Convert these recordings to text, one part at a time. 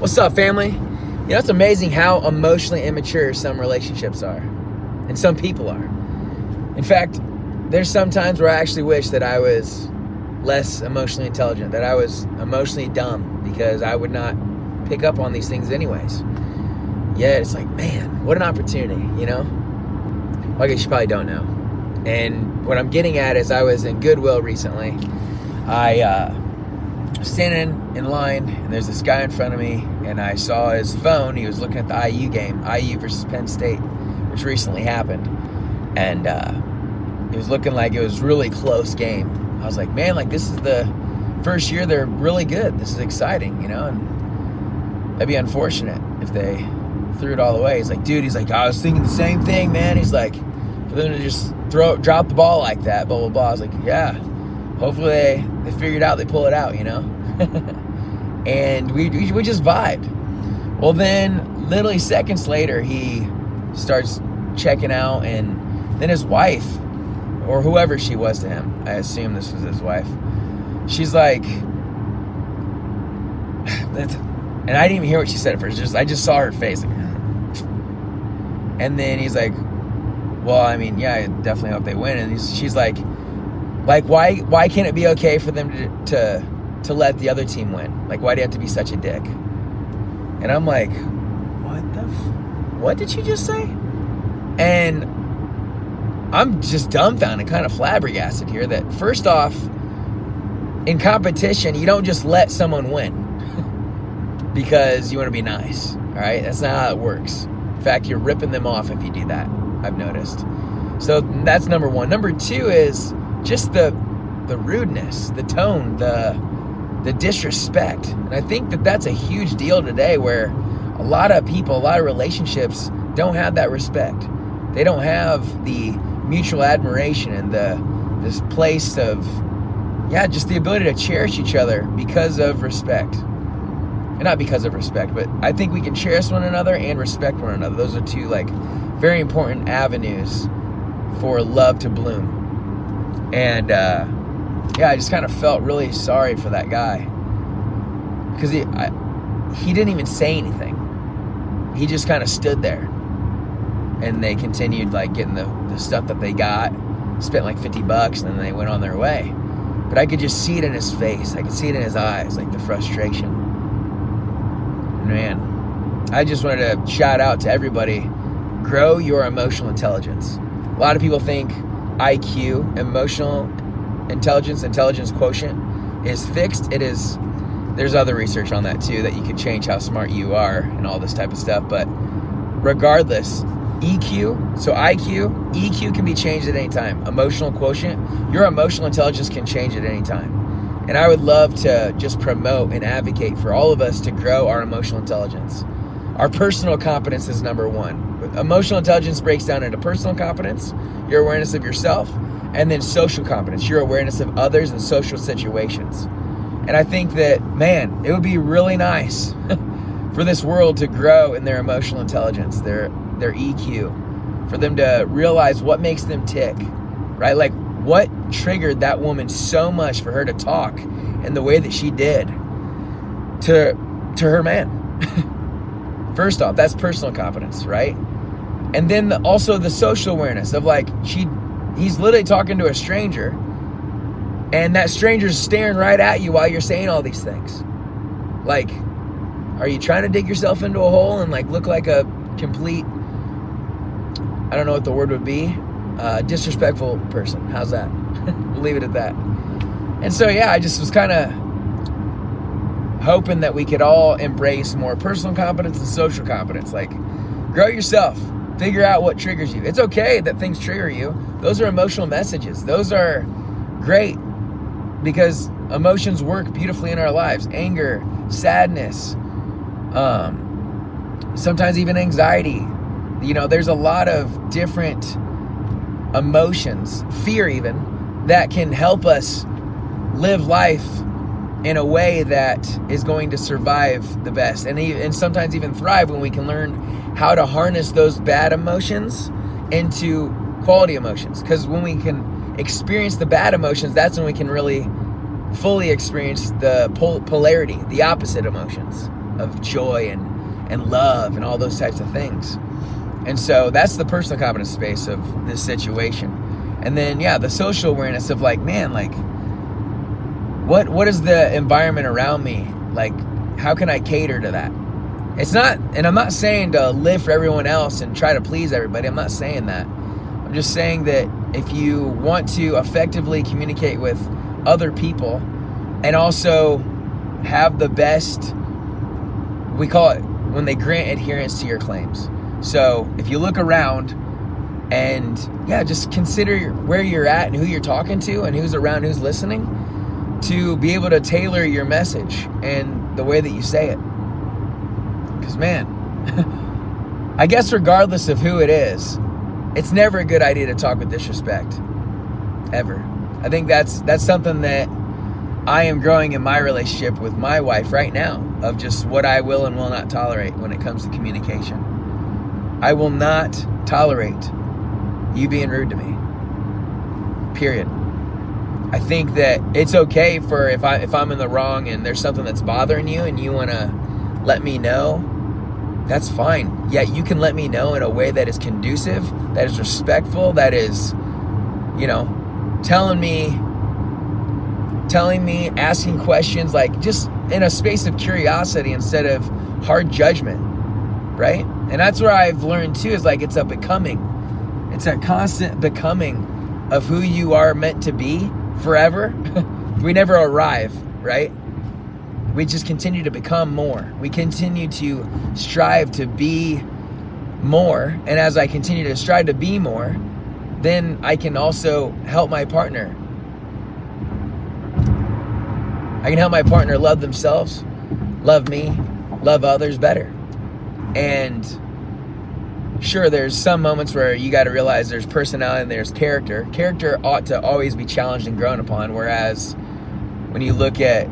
What's up, family? It's amazing how emotionally immature some relationships are, and some people are. In fact, there's some times where I actually wish that I was less emotionally intelligent, that I was emotionally dumb, because I would not pick up on these things anyways. Yet it's like, man, what an opportunity, Well, I guess you probably don't know. And what I'm getting at is I was in Goodwill recently. I standing in line, and there's this guy in front of me, and I saw his phone. He was looking at the IU game, IU versus Penn State, which recently happened. And it was looking like it was a really close game. I was like, man, this is the first year they're really good. This is exciting, and that'd be unfortunate if they threw it all away. He's like, dude, I was thinking the same thing, man. He's like, for them to just drop the ball like that, blah, blah, blah. I was like, yeah, hopefully they figured out, they pull it out, And we just vibed. Well, then literally seconds later, he starts checking out, and then his wife, or whoever she was to him, I assume this was his wife, she's like, and I didn't even hear what she said at first, I just saw her face. And then he's like, well, I mean, yeah, I definitely hope they win. And she's like, why can't it be okay for them to let the other team win? Why do you have to be such a dick? And I'm like, what did she just say? And I'm just dumbfounded, kind of flabbergasted here, that first off, in competition, you don't just let someone win because you want to be nice, all right? That's not how it works. In fact, you're ripping them off if you do that, I've noticed. So that's number one. Number two is just the rudeness, the tone, the disrespect. And I think that that's a huge deal today, where a lot of people, a lot of relationships don't have that respect. They don't have the mutual admiration and this place of, just the ability to cherish each other because of respect. And not because of respect, but I think we can cherish one another and respect one another. Those are two very important avenues for love to bloom. And I just kind of felt really sorry for that guy, because he didn't even say anything. He just kind of stood there, and they continued getting the stuff that they got, spent $50, and then they went on their way. But I could just see it in his face. I could see it in his eyes, the frustration. Man, I just wanted to shout out to everybody. Grow your emotional intelligence. A lot of people think IQ, emotional intelligence quotient, is fixed. It is. There's other research on that too, that you can change how smart you are and all this type of stuff. But regardless, EQ, so IQ, EQ can be changed at any time. Emotional quotient, your emotional intelligence can change at any time. And I would love to just promote and advocate for all of us to grow our emotional intelligence. Our personal competence is number one. Emotional intelligence breaks down into personal competence, your awareness of yourself, and then social competence, your awareness of others and social situations. And I think that, man, it would be really nice for this world to grow in their emotional intelligence, their EQ, for them to realize what makes them tick, right? What triggered that woman so much for her to talk in the way that she did to her man. First off, that's personal competence, right? And then also the social awareness of he's literally talking to a stranger, and that stranger's staring right at you while you're saying all these things. Are you trying to dig yourself into a hole and look like a complete, I don't know what the word would be, disrespectful person? How's that? We'll leave it at that. And so, I just was kind of hoping that we could all embrace more personal competence and social competence. Grow yourself. Figure out what triggers you. It's okay that things trigger you. Those are emotional messages. Those are great, because emotions work beautifully in our lives. Anger, sadness, sometimes even anxiety. There's a lot of different emotions, fear even, that can help us live life in a way that is going to survive the best, and sometimes even thrive, when we can learn how to harness those bad emotions into quality emotions. Because when we can experience the bad emotions, that's when we can really fully experience the polarity, the opposite emotions of joy and love and all those types of things. And so that's the personal competence space of this situation. And then, the social awareness of like, man, like, what is the environment around me? Like, how can I cater to that? It's not, and I'm not saying to live for everyone else and try to please everybody. I'm not saying that. I'm just saying that if you want to effectively communicate with other people and also have the best, we call it when they grant adherence to your claims. So if you look around and just consider where you're at and who you're talking to and who's around, who's listening, to be able to tailor your message and the way that you say it. Because man, I guess regardless of who it is, it's never a good idea to talk with disrespect, ever. I think that's something that I am growing in my relationship with my wife right now, of just what I will and will not tolerate when it comes to communication. I will not tolerate you being rude to me. Period. I think that it's okay for if I'm in the wrong and there's something that's bothering you and you want to let me know, that's fine. Yet you can let me know in a way that is conducive, that is respectful, that is, telling me, asking questions, like just in a space of curiosity instead of hard judgment, right? And that's where I've learned too, is like it's a constant becoming of who you are meant to be forever. We never arrive, right? We just continue to become more. We continue to strive to be more. And as I continue to strive to be more, then I can also help my partner. I can help my partner love themselves, love me, love others better. And sure, there's some moments where you got to realize there's personality and there's character. Character ought to always be challenged and grown upon, whereas when you look at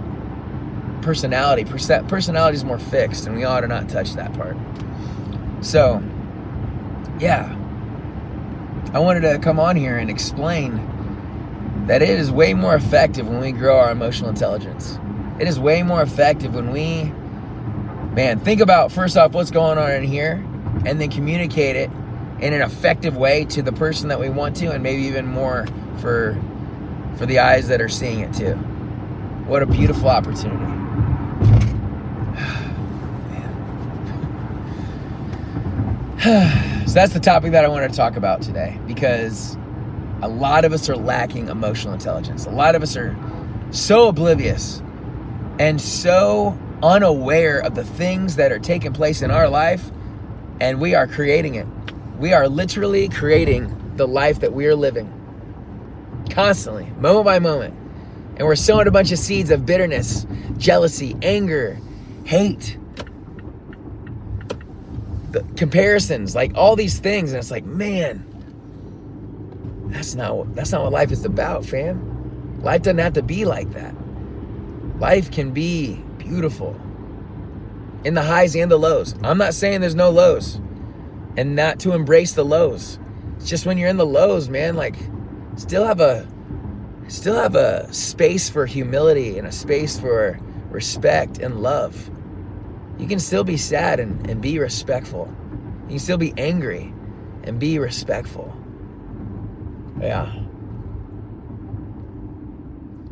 personality is more fixed, and we ought to not touch that part. So, I wanted to come on here and explain that it is way more effective when we grow our emotional intelligence. It is way more effective when we, think about first off what's going on in here, and then communicate it in an effective way to the person that we want to, and maybe even more for the eyes that are seeing it too. What a beautiful opportunity. So that's the topic that I want to talk about today, because a lot of us are lacking emotional intelligence. A lot of us are so oblivious and so unaware of the things that are taking place in our life, and we are creating it. We are literally creating the life that we are living constantly, moment by moment. And we're sowing a bunch of seeds of bitterness, jealousy, anger, hate, the comparisons, like all these things. And it's like, man, that's not what life is about, fam. Life doesn't have to be like that. Life can be beautiful in the highs and the lows. I'm not saying there's no lows and not to embrace the lows. It's just when you're in the lows, man, like still have a space for humility and a space for respect and love. You can still be sad and be respectful. You can still be angry and be respectful. Yeah.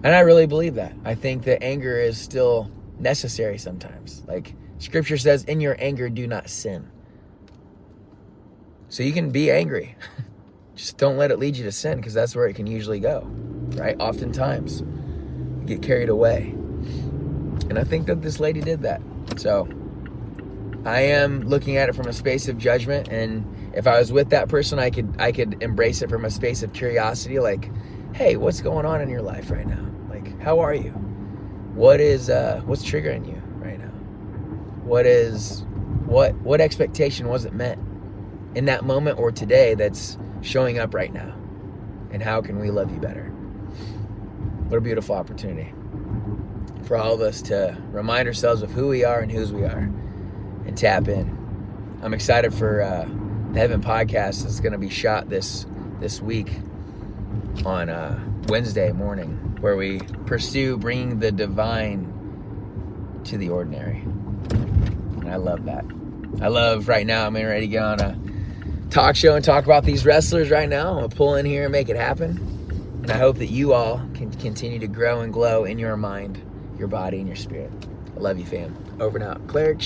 And I really believe that. I think that anger is still necessary sometimes. Like Scripture says, in your anger, do not sin. So you can be angry. Just don't let it lead you to sin, because that's where it can usually go, right? Oftentimes, you get carried away. And I think that this lady did that. So I am looking at it from a space of judgment, and if I was with that person, I could embrace it from a space of curiosity, like, hey, what's going on in your life right now? Like, how are you? What's triggering you right now? What expectation wasn't met in that moment or today that's showing up right now? And how can we love you better? What a beautiful opportunity for all of us to remind ourselves of who we are and whose we are and tap in. I'm excited for the Heaven podcast that's going to be shot this week on Wednesday morning, where we pursue bringing the divine to the ordinary. And I love that. I love right now, I'm ready to get on a talk show and talk about these wrestlers right now. I'm going to pull in here and make it happen. And I hope that you all can continue to grow and glow in your mind, your body, and your spirit. I love you, fam. Over and out. Cleric.